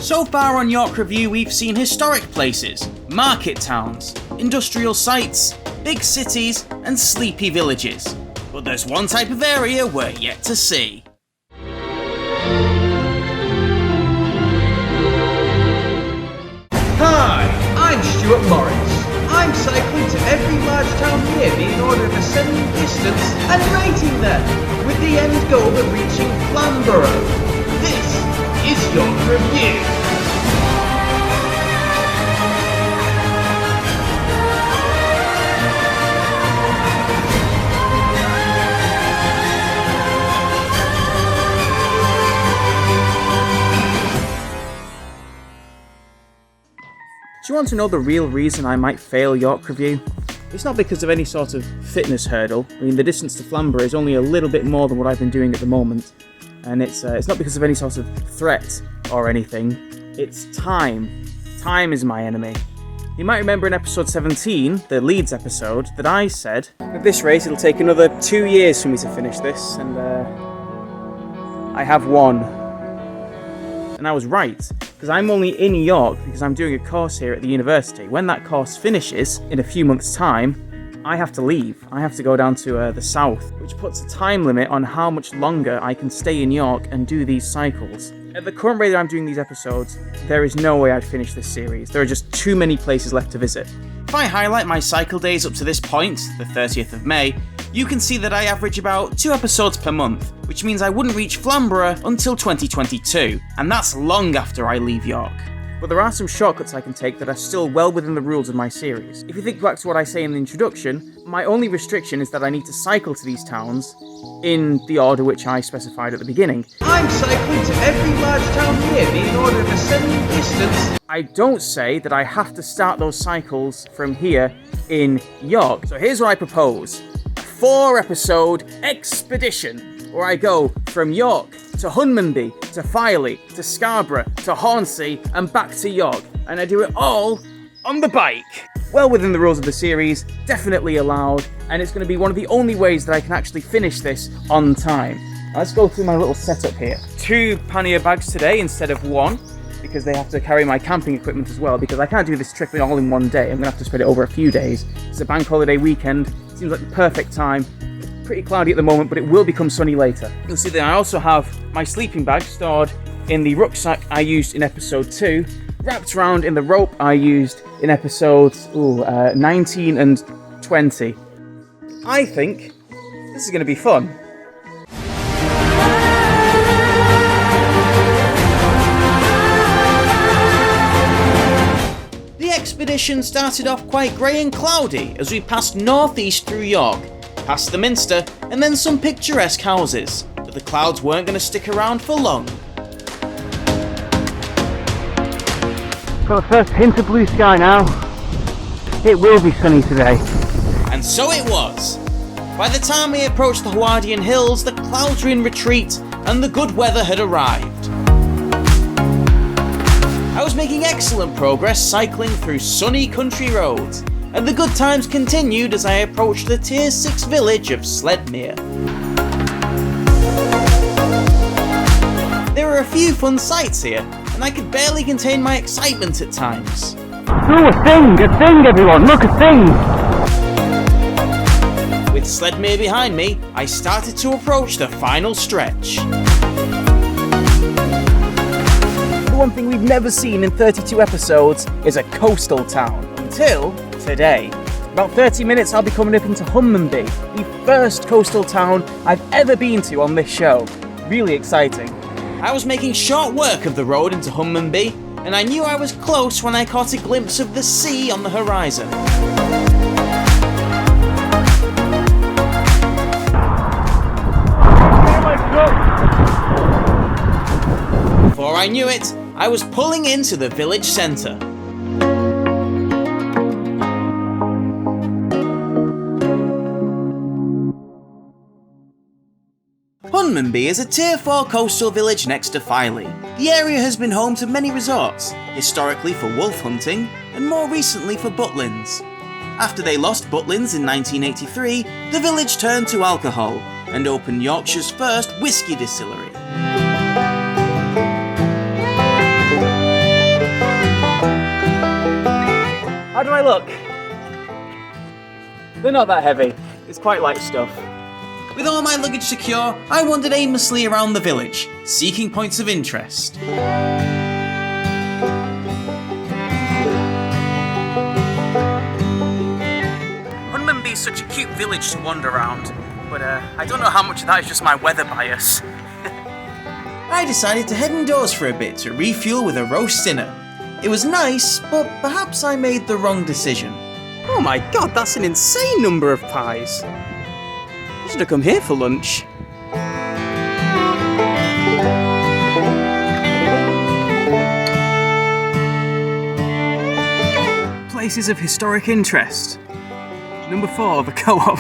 So far on York Review we've seen historic places, market towns, industrial sites, big cities and sleepy villages. But there's one type of area we're yet to see. Hi, I'm Stuart Morris. I'm cycling to every large town near me in order of ascending distance and rating them, with the end goal of reaching Flamborough. This is York Review. Do you want to know the real reason I might fail York Review? It's not because of any sort of fitness hurdle. I mean, the distance to Flamborough is only a little bit more than what I've been doing at the moment. And it's not because of any sort of threat or anything. It's time. Time is my enemy. You might remember in episode 17, the Leeds episode, that I said, at this rate it'll take another 2 years for me to finish this, and I have won. And I was right, because I'm only in York because I'm doing a course here at the university. When that course finishes, in a few months' time, I have to leave. I have to go down to the south, which puts a time limit on how much longer I can stay in York and do these cycles. At the current rate that I'm doing these episodes, there is no way I'd finish this series. There are just too many places left to visit. If I highlight my cycle days up to this point, the 30th of May, you can see that I average about 2 episodes per month, which means I wouldn't reach Flamborough until 2022, and that's long after I leave York. But there are some shortcuts I can take that are still well within the rules of my series. If you think back to what I say in the introduction, my only restriction is that I need to cycle to these towns in the order which I specified at the beginning. I'm cycling to every large town near me in order of ascending distance. I don't say that I have to start those cycles from here in York. So here's what I propose. A 4-episode expedition where I go from York to Hunmanby, to Hessle, to Scarborough, to Hornsey, and back to York. And I do it all on the bike. Well within the rules of the series, definitely allowed, and it's going to be one of the only ways that I can actually finish this on time. Now let's go through my little setup here. 2 pannier bags today instead of 1, because they have to carry my camping equipment as well, because I can't do this trip all in one day. I'm going to have to spread it over a few days. It's a bank holiday weekend. Seems like the perfect time. Pretty cloudy at the moment, but it will become sunny later. You'll see that I also have my sleeping bag stored in the rucksack I used in episode 2, wrapped around in the rope I used in episodes 19 and 20. I think this is going to be fun. The expedition started off quite grey and cloudy as we passed northeast through York, past the Minster, and then some picturesque houses, but the clouds weren't going to stick around for long. Got the first hint of blue sky now. It will be sunny today. And so it was. By the time we approached the Howardian Hills, the clouds were in retreat and the good weather had arrived. I was making excellent progress cycling through sunny country roads, and the good times continued as I approached the Tier 6 village of Sledmere. There were a few fun sights here, and I could barely contain my excitement at times. Oh, a thing everyone, look, a thing! With Sledmere behind me, I started to approach the final stretch. The one thing we've never seen in 32 episodes is a coastal town, until today. About 30 minutes I'll be coming up into Hunmanby, the first coastal town I've ever been to on this show. Really exciting. I was making short work of the road into Hunmanby, and I knew I was close when I caught a glimpse of the sea on the horizon. Before I knew it, I was pulling into the village centre. Hunmanby is a Tier 4 coastal village next to Hessle. The area has been home to many resorts, historically for wolf hunting, and more recently for butlins. After they lost butlins in 1983, the village turned to alcohol, and opened Yorkshire's first whisky distillery. my luck. They're not that heavy. It's quite light stuff. With all my luggage secure, I wandered aimlessly around the village, seeking points of interest. Hunmanby is such a cute village to wander around, but I don't know how much of that is just my weather bias. I decided to head indoors for a bit to refuel with a roast dinner. It was nice, but perhaps I made the wrong decision. Oh my god, that's an insane number of pies. I should have come here for lunch. Places of historic interest. Number 4, the co-op.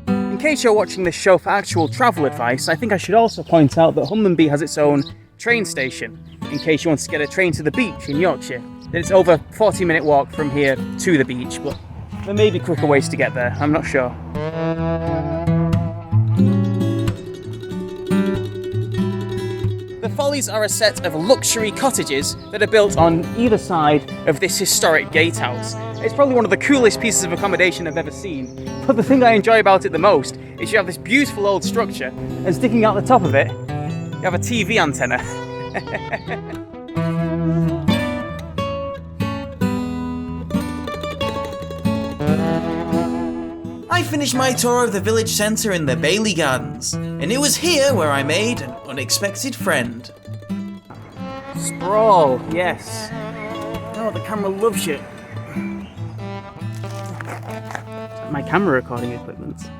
In case you're watching this show for actual travel advice, I think I should also point out that Hunmanby has its own train station, in case you want to get a train to the beach in Yorkshire. It's over a 40-minute walk from here to the beach, but there may be quicker ways to get there, I'm not sure. The Follies are a set of luxury cottages that are built on either side of this historic gatehouse. It's probably one of the coolest pieces of accommodation I've ever seen, but the thing I enjoy about it the most is you have this beautiful old structure, and sticking out the top of it, you have a TV antenna. I finished my tour of the village centre in the Bailey Gardens, and it was here where I made an unexpected friend. Sprawl, yes. Oh, the camera loves you. My camera recording equipment.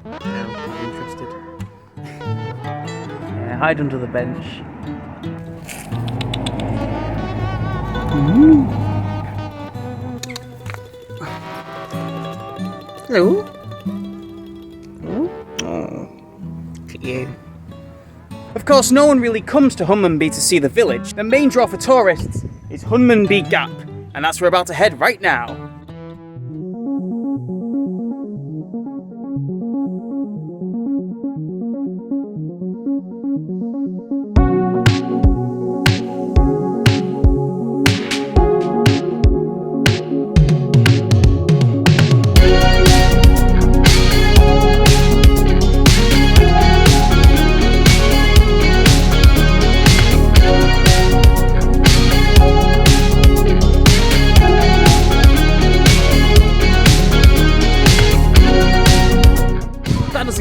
No, not interested. Yeah, hide under the bench. Hello. Oh, look at you. Of course, no one really comes to Hunmanby to see the village. The main draw for tourists is Hunmanby Gap, and that's where we're about to head right now.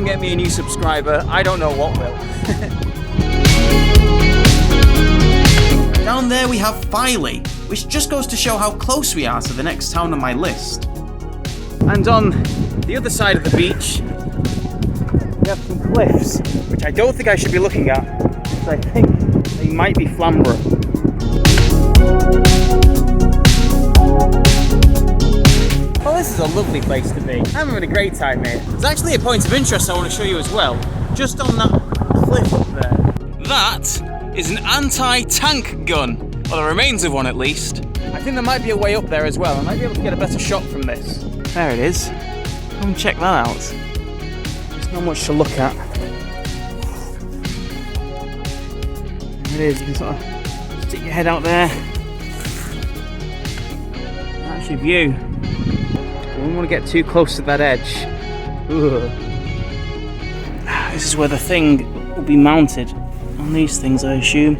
Get me a new subscriber, I don't know what will. Down there we have Filey, which just goes to show how close we are to the next town on my list. And on the other side of the beach, we have some cliffs, which I don't think I should be looking at, because I think they might be Flamborough. Well, this is a lovely place to be. I'm having a great time here. There's actually a point of interest I want to show you as well, just on that cliff up there. That is an anti-tank gun, or the remains of one at least. I think there might be a way up there as well. I might be able to get a better shot from this. There it is. Come check that out. There's not much to look at. There it is. You can sort of stick your head out there. That's your view. I don't want to get too close to that edge. Ugh. This is where the thing will be mounted on these things, I assume.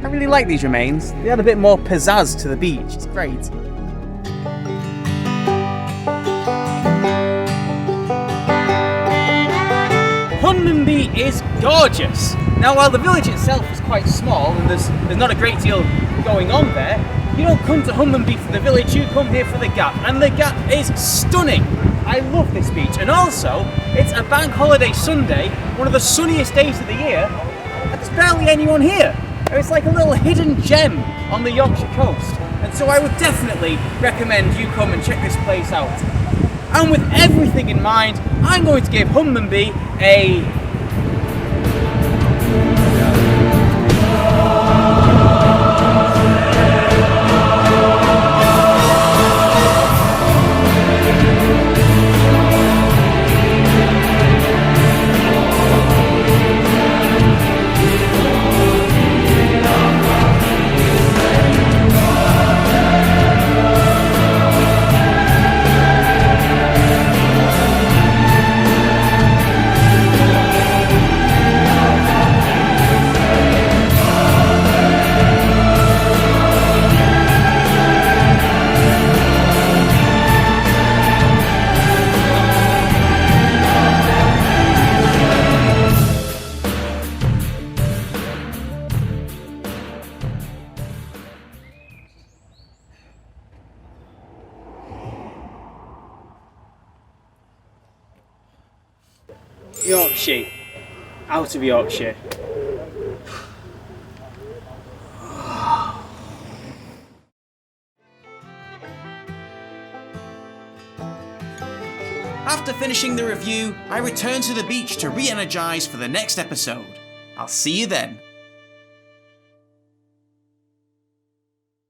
I really like these remains. They add a bit more pizzazz to the beach. It's great. Hunmanby is gorgeous. Now, while the village itself is quite small and there's not a great deal going on there, you don't come to Hunmanby for the village, you come here for the Gap, and the Gap is stunning. I love this beach, and also, it's a bank holiday Sunday, one of the sunniest days of the year, and there's barely anyone here. It's like a little hidden gem on the Yorkshire coast, and so I would definitely recommend you come and check this place out. And with everything in mind, I'm going to give Hunmanby a Yorkshire. Out of Yorkshire. After finishing the review, I return to the beach to re-energise for the next episode. I'll see you then.